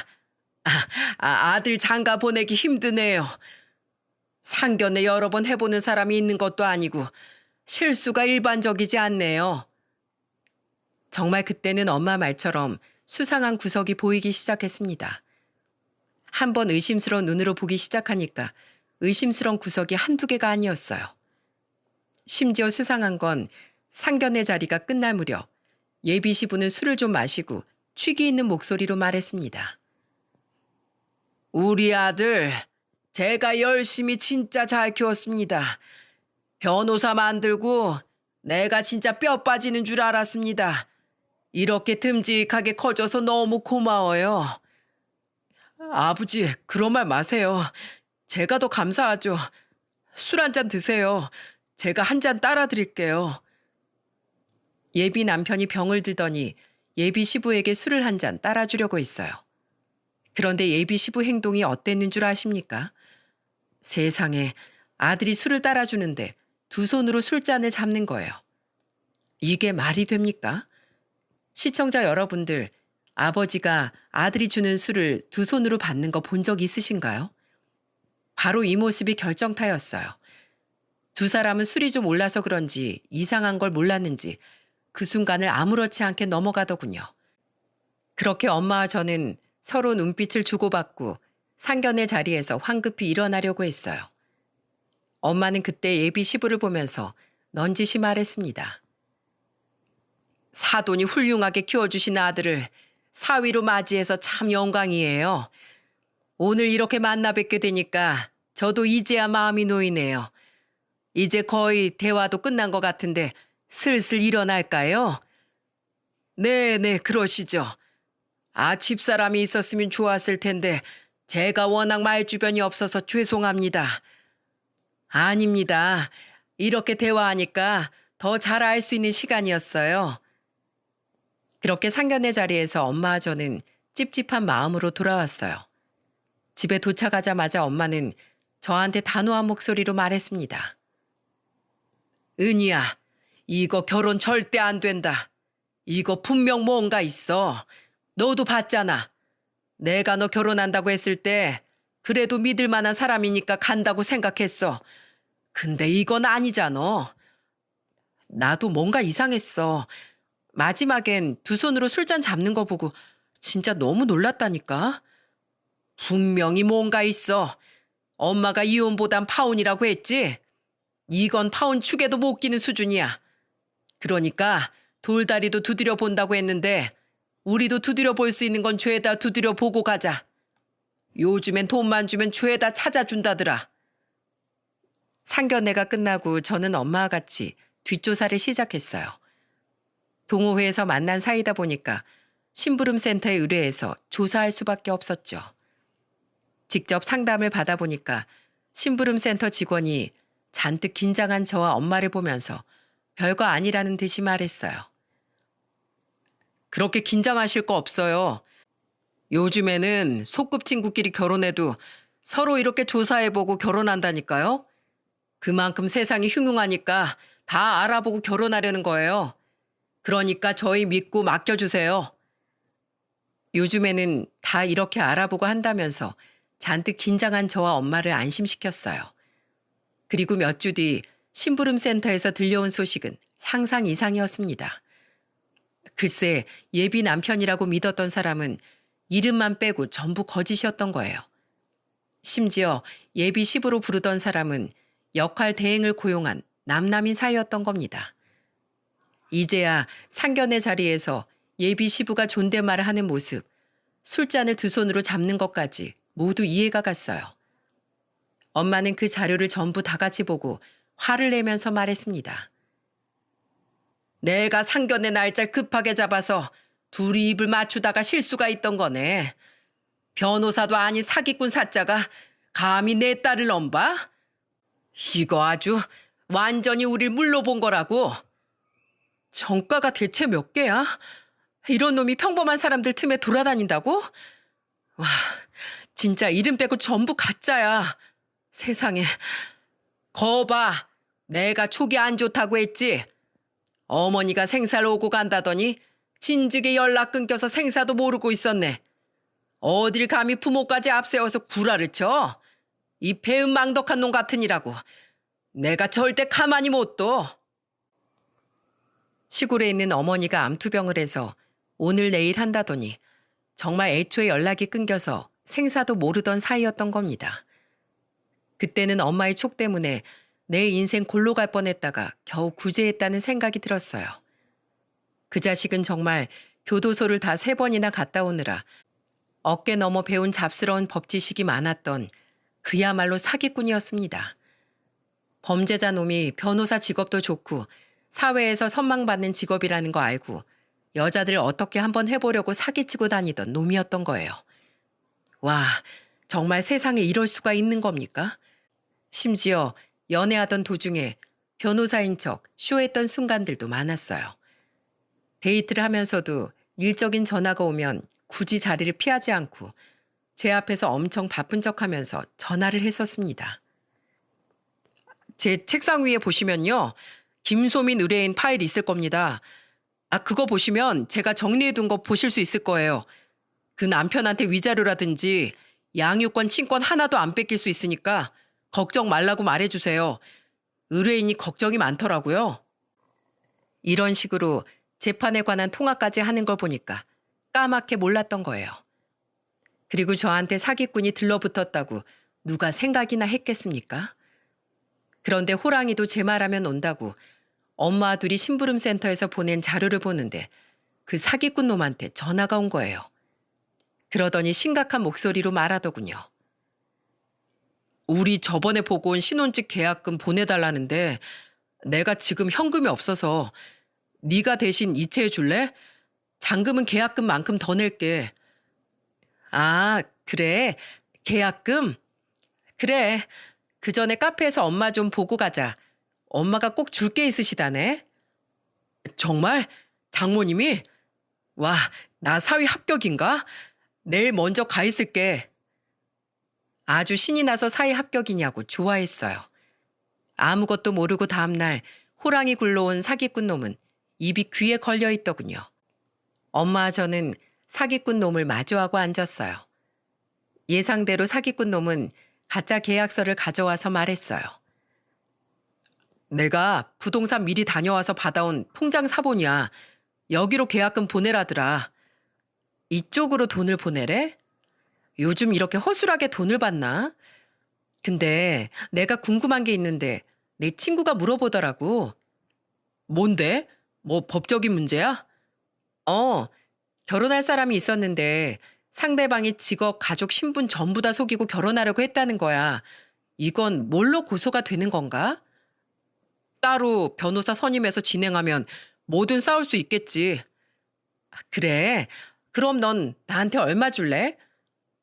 아들 장가 보내기 힘드네요. 상견례 여러 번 해보는 사람이 있는 것도 아니고 실수가 일반적이지 않네요. 정말 그때는 엄마 말처럼 수상한 구석이 보이기 시작했습니다. 한번 의심스러운 눈으로 보기 시작하니까 의심스러운 구석이 한두 개가 아니었어요. 심지어 수상한 건 상견례 자리가 끝날 무렵 예비 시부는 술을 좀 마시고 취기 있는 목소리로 말했습니다. 우리 아들, 제가 열심히 진짜 잘 키웠습니다. 변호사 만들고 내가 진짜 뼈 빠지는 줄 알았습니다. 이렇게 듬직하게 커져서 너무 고마워요. 아버지, 그런 말 마세요. 제가 더 감사하죠. 술 한 잔 드세요. 제가 한 잔 따라 드릴게요. 예비 남편이 병을 들더니 예비 시부에게 술을 한 잔 따라주려고 했어요. 그런데 예비 시부 행동이 어땠는 줄 아십니까? 세상에, 아들이 술을 따라주는데 두 손으로 술잔을 잡는 거예요. 이게 말이 됩니까? 시청자 여러분들, 아버지가 아들이 주는 술을 두 손으로 받는 거 본 적 있으신가요? 바로 이 모습이 결정타였어요. 두 사람은 술이 좀 올라서 그런지 이상한 걸 몰랐는지 그 순간을 아무렇지 않게 넘어가더군요. 그렇게 엄마와 저는 서로 눈빛을 주고받고 상견례 자리에서 황급히 일어나려고 했어요. 엄마는 그때 예비 시부를 보면서 넌지시 말했습니다. 사돈이 훌륭하게 키워주신 아들을 사위로 맞이해서 참 영광이에요. 오늘 이렇게 만나 뵙게 되니까 저도 이제야 마음이 놓이네요. 이제 거의 대화도 끝난 것 같은데 슬슬 일어날까요? 네네, 그러시죠. 집사람이 있었으면 좋았을 텐데 제가 워낙 말주변이 없어서 죄송합니다. 아닙니다. 이렇게 대화하니까 더 잘 알 수 있는 시간이었어요. 그렇게 상견례 자리에서 엄마와 저는 찝찝한 마음으로 돌아왔어요. 집에 도착하자마자 엄마는 저한테 단호한 목소리로 말했습니다. 은희야, 이거 결혼 절대 안 된다. 이거 분명 뭔가 있어. 너도 봤잖아. 내가 너 결혼한다고 했을 때 그래도 믿을 만한 사람이니까 간다고 생각했어. 근데 이건 아니잖아. 나도 뭔가 이상했어. 마지막엔 두 손으로 술잔 잡는 거 보고 진짜 너무 놀랐다니까. 분명히 뭔가 있어. 엄마가 이혼보단 파혼이라고 했지? 이건 파혼 축에도 못 끼는 수준이야. 그러니까 돌다리도 두드려 본다고 했는데 우리도 두드려 볼 수 있는 건 죄다 두드려 보고 가자. 요즘엔 돈만 주면 죄다 찾아준다더라. 상견례가 끝나고 저는 엄마와 같이 뒷조사를 시작했어요. 동호회에서 만난 사이다 보니까 심부름센터에 의뢰해서 조사할 수밖에 없었죠. 직접 상담을 받아보니까 심부름센터 직원이 잔뜩 긴장한 저와 엄마를 보면서 별거 아니라는 듯이 말했어요. 그렇게 긴장하실 거 없어요. 요즘에는 소꿉친구끼리 결혼해도 서로 이렇게 조사해보고 결혼한다니까요. 그만큼 세상이 흉흉하니까 다 알아보고 결혼하려는 거예요. 그러니까 저희 믿고 맡겨주세요. 요즘에는 다 이렇게 알아보고 한다면서 잔뜩 긴장한 저와 엄마를 안심시켰어요. 그리고 몇 주 뒤 심부름센터에서 들려온 소식은 상상 이상이었습니다. 글쎄, 예비 남편이라고 믿었던 사람은 이름만 빼고 전부 거짓이었던 거예요. 심지어 예비 시부로 부르던 사람은 역할 대행을 고용한 남남인 사이였던 겁니다. 이제야 상견례 자리에서 예비 시부가 존댓말을 하는 모습, 술잔을 두 손으로 잡는 것까지 모두 이해가 갔어요. 엄마는 그 자료를 전부 다 같이 보고 화를 내면서 말했습니다. 내가 상견례 날짜를 급하게 잡아서 둘이 입을 맞추다가 실수가 있던 거네. 변호사도 아닌 사기꾼 사자가 감히 내 딸을 넘봐? 이거 아주 완전히 우릴 물러본 거라고. 정가가 대체 몇 개야? 이런 놈이 평범한 사람들 틈에 돌아다닌다고? 와, 진짜 이름 빼고 전부 가짜야. 세상에. 거봐, 내가 촉이 안 좋다고 했지. 어머니가 생사를 오고 간다더니 진즉에 연락 끊겨서 생사도 모르고 있었네. 어딜 감히 부모까지 앞세워서 구라를 쳐? 이 배은망덕한 놈 같으니라고. 내가 절대 가만히 못 둬. 시골에 있는 어머니가 암투병을 해서 오늘 내일 한다더니 정말 애초에 연락이 끊겨서 생사도 모르던 사이였던 겁니다. 그때는 엄마의 촉 때문에 내 인생 골로 갈 뻔했다가 겨우 구제했다는 생각이 들었어요. 그 자식은 정말 교도소를 다 3번이나 갔다 오느라 어깨 넘어 배운 잡스러운 법지식이 많았던 그야말로 사기꾼이었습니다. 범죄자 놈이 변호사 직업도 좋고 사회에서 선망받는 직업이라는 거 알고 여자들 어떻게 한번 해보려고 사기치고 다니던 놈이었던 거예요. 와, 정말 세상에 이럴 수가 있는 겁니까? 심지어 연애하던 도중에 변호사인 척 쇼했던 순간들도 많았어요. 데이트를 하면서도 일적인 전화가 오면 굳이 자리를 피하지 않고 제 앞에서 엄청 바쁜 척하면서 전화를 했었습니다. 제 책상 위에 보시면요. 김소민 의뢰인 파일 있을 겁니다. 그거 보시면 제가 정리해둔 거 보실 수 있을 거예요. 그 남편한테 위자료라든지 양육권, 친권 하나도 안 뺏길 수 있으니까 걱정 말라고 말해주세요. 의뢰인이 걱정이 많더라고요. 이런 식으로 재판에 관한 통화까지 하는 걸 보니까 까맣게 몰랐던 거예요. 그리고 저한테 사기꾼이 들러붙었다고 누가 생각이나 했겠습니까? 그런데 호랑이도 제 말하면 온다고 엄마 둘이 심부름센터에서 보낸 자료를 보는데 그 사기꾼 놈한테 전화가 온 거예요. 그러더니 심각한 목소리로 말하더군요. 우리 저번에 보고 온 신혼집 계약금 보내달라는데 내가 지금 현금이 없어서 네가 대신 이체해 줄래? 잔금은 계약금만큼 더 낼게. 아, 그래. 계약금? 그래. 그 전에 카페에서 엄마 좀 보고 가자. 엄마가 꼭 줄 게 있으시다네. 정말? 장모님이? 와, 나 사위 합격인가? 내일 먼저 가 있을게. 아주 신이 나서 사위 합격이냐고 좋아했어요. 아무것도 모르고 다음날 호랑이 굴러온 사기꾼 놈은 입이 귀에 걸려 있더군요. 엄마와 저는 사기꾼 놈을 마주하고 앉았어요. 예상대로 사기꾼 놈은 가짜 계약서를 가져와서 말했어요. 내가 부동산 미리 다녀와서 받아온 통장 사본이야. 여기로 계약금 보내라더라. 이쪽으로 돈을 보내래? 요즘 이렇게 허술하게 돈을 받나? 근데 내가 궁금한 게 있는데 내 친구가 물어보더라고. 뭔데? 뭐 법적인 문제야? 결혼할 사람이 있었는데 상대방이 직업, 가족, 신분 전부 다 속이고 결혼하려고 했다는 거야. 이건 뭘로 고소가 되는 건가? 따로 변호사 선임해서 진행하면 뭐든 싸울 수 있겠지. 그래. 그럼 넌 나한테 얼마 줄래?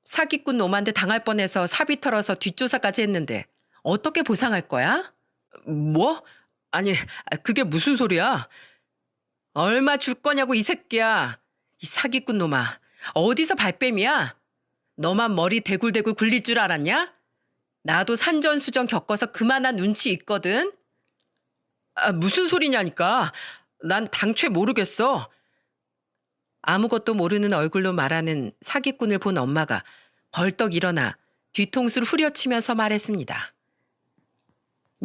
사기꾼 놈한테 당할 뻔해서 사비 털어서 뒷조사까지 했는데 어떻게 보상할 거야? 뭐? 아니, 그게 무슨 소리야? 얼마 줄 거냐고 이 새끼야. 이 사기꾼 놈아. 어디서 발뺌이야? 너만 머리 대굴대굴 굴릴 줄 알았냐? 나도 산전수전 겪어서 그만한 눈치 있거든. 무슨 소리냐니까. 난 당최 모르겠어. 아무것도 모르는 얼굴로 말하는 사기꾼을 본 엄마가 벌떡 일어나 뒤통수를 후려치면서 말했습니다.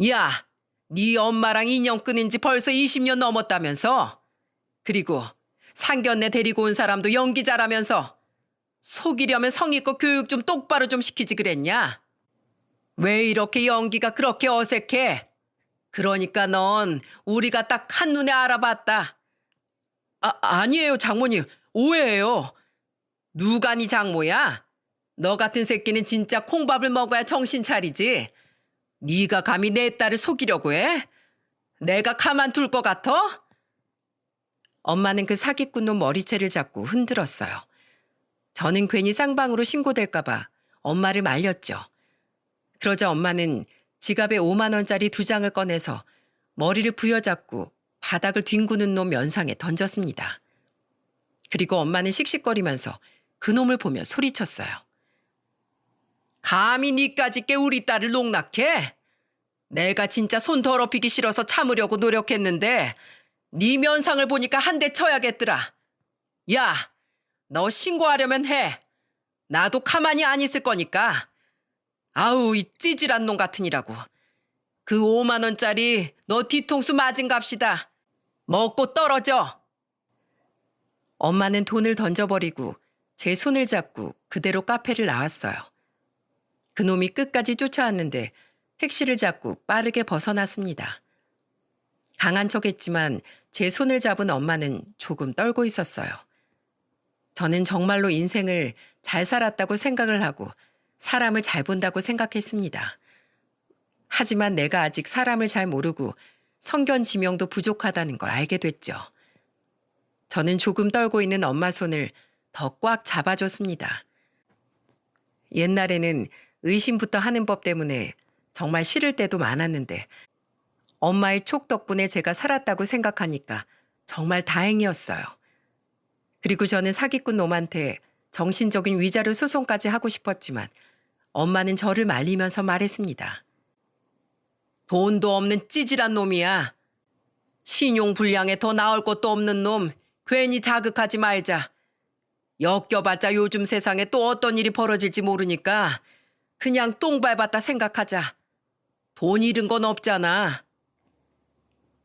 야, 네 엄마랑 인연 끊은 지 벌써 20년 넘었다면서? 그리고 상견례 데리고 온 사람도 연기자라면서 속이려면 성의껏 교육 좀 똑바로 좀 시키지 그랬냐? 왜 이렇게 연기가 그렇게 어색해? 그러니까 넌 우리가 딱 한눈에 알아봤다. 아니에요, 장모님. 오해예요. 누가 네 장모야? 너 같은 새끼는 진짜 콩밥을 먹어야 정신 차리지. 네가 감히 내 딸을 속이려고 해? 내가 가만둘 것 같아? 엄마는 그 사기꾼 놈 머리채를 잡고 흔들었어요. 저는 괜히 쌍방으로 신고될까 봐 엄마를 말렸죠. 그러자 엄마는 지갑에 5만 원짜리 2장을 꺼내서 머리를 부여잡고 바닥을 뒹구는 놈 면상에 던졌습니다. 그리고 엄마는 씩씩거리면서 그 놈을 보며 소리쳤어요. 감히 니까짓 게 우리 딸을 농락해? 내가 진짜 손 더럽히기 싫어서 참으려고 노력했는데 네 면상을 보니까 한 대 쳐야겠더라. 야, 너 신고하려면 해. 나도 가만히 안 있을 거니까. 아우, 이 찌질한 놈 같으니라고. 그 5만 원짜리 너 뒤통수 맞은 값이다. 먹고 떨어져. 엄마는 돈을 던져버리고 제 손을 잡고 그대로 카페를 나왔어요. 그놈이 끝까지 쫓아왔는데 택시를 잡고 빠르게 벗어났습니다. 강한 척했지만 제 손을 잡은 엄마는 조금 떨고 있었어요. 저는 정말로 인생을 잘 살았다고 생각을 하고 사람을 잘 본다고 생각했습니다. 하지만 내가 아직 사람을 잘 모르고 성견지명도 부족하다는 걸 알게 됐죠. 저는 조금 떨고 있는 엄마 손을 더 꽉 잡아줬습니다. 옛날에는 의심부터 하는 법 때문에 정말 싫을 때도 많았는데 엄마의 촉 덕분에 제가 살았다고 생각하니까 정말 다행이었어요. 그리고 저는 사기꾼 놈한테 정신적인 위자료 소송까지 하고 싶었지만 엄마는 저를 말리면서 말했습니다. 돈도 없는 찌질한 놈이야. 신용불량에 더 나올 것도 없는 놈 괜히 자극하지 말자. 엮여봤자 요즘 세상에 또 어떤 일이 벌어질지 모르니까 그냥 똥 밟았다 생각하자. 돈 잃은 건 없잖아.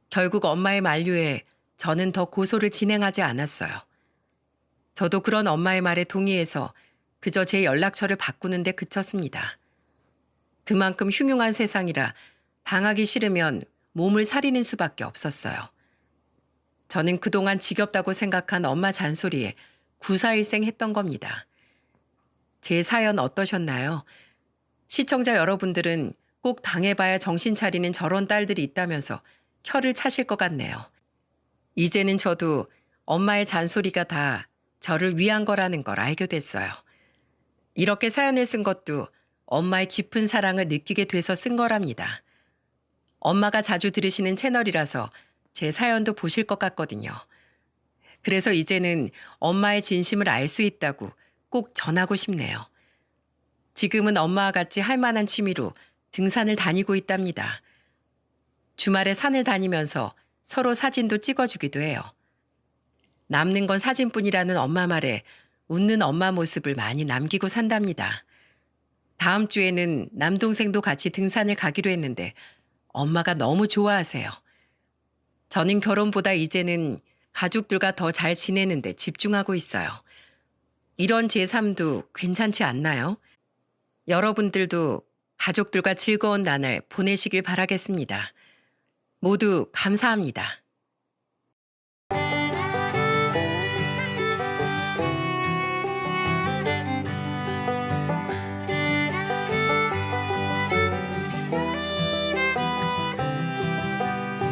결국 엄마의 만류에 저는 더 고소를 진행하지 않았어요. 저도 그런 엄마의 말에 동의해서 그저 제 연락처를 바꾸는데 그쳤습니다. 그만큼 흉흉한 세상이라 당하기 싫으면 몸을 사리는 수밖에 없었어요. 저는 그동안 지겹다고 생각한 엄마 잔소리에 구사일생했던 겁니다. 제 사연 어떠셨나요? 시청자 여러분들은 꼭 당해봐야 정신 차리는 저런 딸들이 있다면서 혀를 차실 것 같네요. 이제는 저도 엄마의 잔소리가 다 저를 위한 거라는 걸 알게 됐어요. 이렇게 사연을 쓴 것도 엄마의 깊은 사랑을 느끼게 돼서 쓴 거랍니다. 엄마가 자주 들으시는 채널이라서 제 사연도 보실 것 같거든요. 그래서 이제는 엄마의 진심을 알 수 있다고 꼭 전하고 싶네요. 지금은 엄마와 같이 할 만한 취미로 등산을 다니고 있답니다. 주말에 산을 다니면서 서로 사진도 찍어주기도 해요. 남는 건 사진뿐이라는 엄마 말에 웃는 엄마 모습을 많이 남기고 산답니다. 다음 주에는 남동생도 같이 등산을 가기로 했는데 엄마가 너무 좋아하세요. 저는 결혼보다 이제는 가족들과 더 잘 지내는 데 집중하고 있어요. 이런 제 삶도 괜찮지 않나요? 여러분들도 가족들과 즐거운 나날 보내시길 바라겠습니다. 모두 감사합니다.